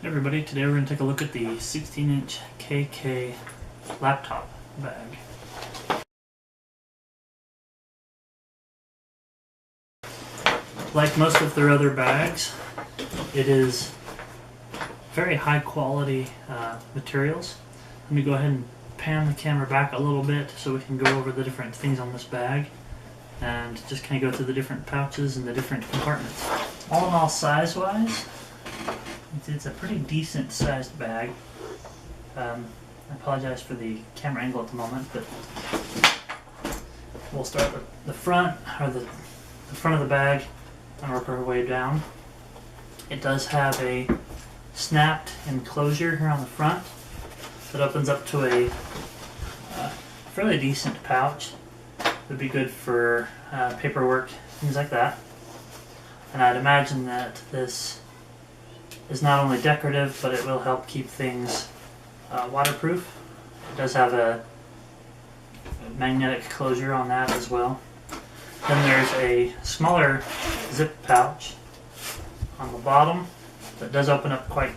Hey everybody, today we're going to take a look at the 16-inch KaKa laptop bag. Like most of their other bags, it is very high quality materials. Let me go ahead and pan the camera back a little bit so we can go over the different things on this bag and just kind of go through the different pouches and the different compartments. All in all, size-wise, it's a pretty decent sized bag. I apologize for the camera angle at the moment, but we'll start with the front, or the front of the bag, and work our way down. It does have a snapped enclosure here on the front that opens up to a fairly decent pouch. Would be good for paperwork, things like that. And I'd imagine that this is not only decorative, but it will help keep things waterproof. It does have a magnetic closure on that as well. Then there's a smaller zip pouch on the bottom that does open up quite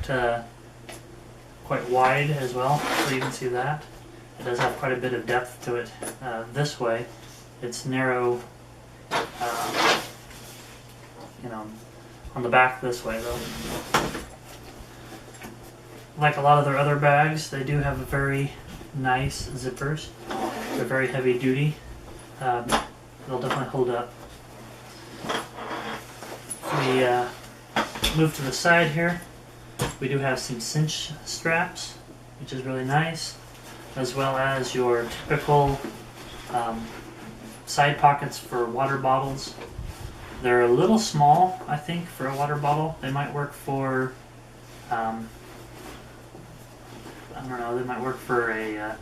wide as well, so you can see that. It does have quite a bit of depth to it this way. It's narrow, on the back this way though. Like a lot of their other bags, they do have very nice zippers. They're very heavy duty. They'll definitely hold up. We move to the side here. We do have some cinch straps, which is really nice, as well as your typical side pockets for water bottles. They're a little small, I think, for a water bottle. They might work for, I don't know, they might work for a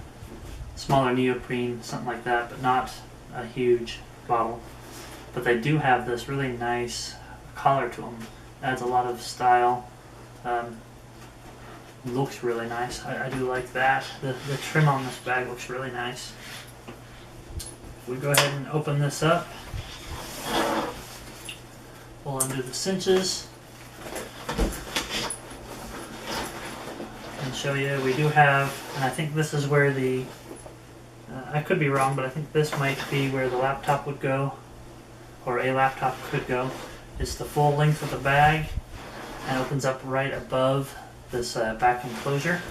smaller neoprene, something like that, but not a huge bottle. But they do have this really nice collar to them. Adds a lot of style. Looks really nice. I do like that. The trim on this bag looks really nice. If we go ahead and open this up, we'll undo the cinches and show you. We do have, and I think this is where the, I could be wrong, but I think this might be where the laptop would go, or a laptop could go. It's the full length of the bag and opens up right above this back enclosure.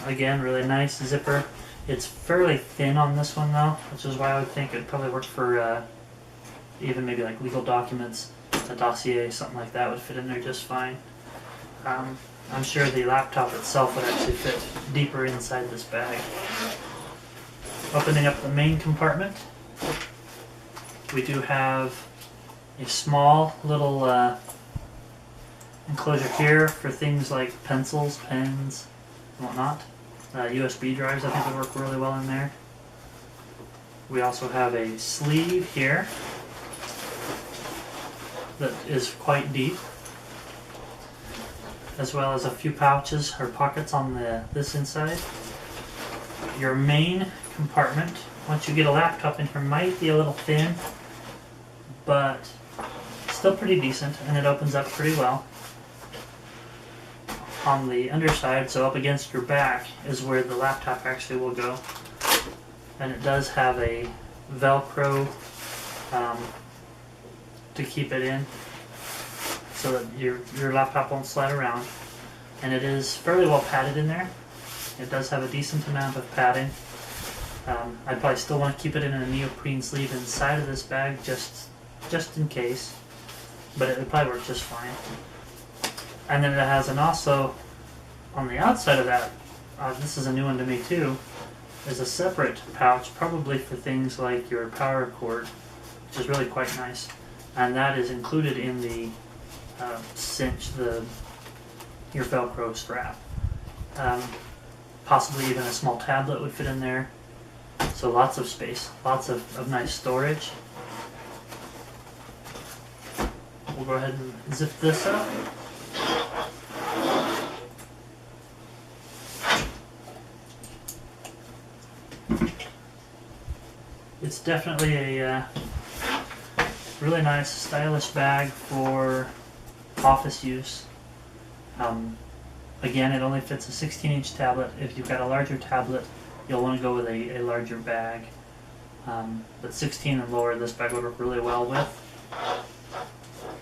Again, really nice zipper. It's fairly thin on this one though, which is why I would think it'd probably work for even maybe like legal documents, a dossier, something like that would fit in there just fine. I'm sure the laptop itself would actually fit deeper inside this bag. Opening up the main compartment, we do have a small little enclosure here for things like pencils, pens, and whatnot. USB drives I think would work really well in there. We also have a sleeve here that is quite deep, as well as a few pouches or pockets on this inside. Your main compartment, once you get a laptop in here, might be a little thin, but still pretty decent, and it opens up pretty well. On the underside, so up against your back, is where the laptop actually will go, and it does have a Velcro to keep it in so that your laptop won't slide around, and it is fairly well padded in there. It does have a decent amount of padding. I'd probably still want to keep it in a neoprene sleeve inside of this bag just in case, but it would probably work just fine. And then it has also on the outside of that, this is a new one to me too, is a separate pouch, probably for things like your power cord, which is really quite nice. And that is included in the cinch, your Velcro strap. Possibly even a small tablet would fit in there. So lots of space, lots of nice storage. We'll go ahead and zip this up. It's definitely a really nice, stylish bag for office use. Again, it only fits a 16-inch tablet. If you've got a larger tablet, you'll want to go with a larger bag. But 16 and lower, this bag would work really well with.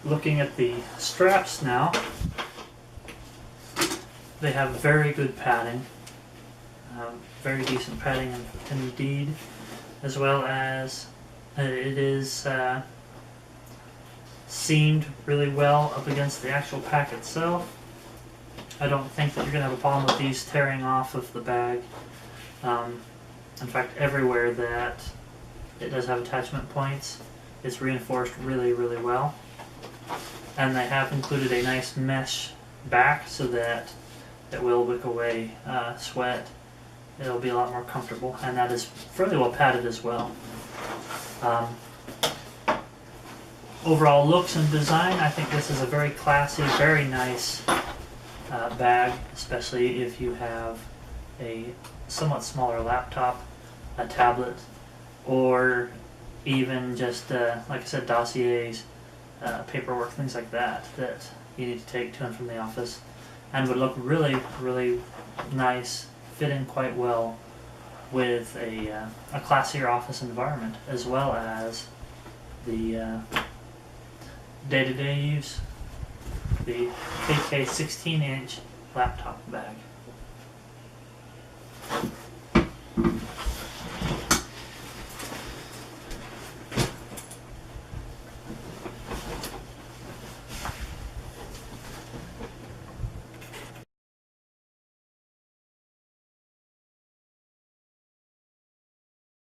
Looking at the straps now, they have very good padding, very decent padding indeed, as well as it is seamed really well up against the actual pack itself. I don't think that you're going to have a problem with these tearing off of the bag. In fact, everywhere that it does have attachment points, it's reinforced really, really well. And they have included a nice mesh back so that it will wick away sweat. It'll be a lot more comfortable, and that is fairly well padded as well. Overall looks and design, I think this is a very classy, very nice bag, especially if you have a somewhat smaller laptop, a tablet, or even just, like I said, dossiers, paperwork, things like that, that you need to take to and from the office, and would look really, really nice, fit in quite well with a classier office environment, as well as the day-to-day use, the KaKa 16-inch laptop bag.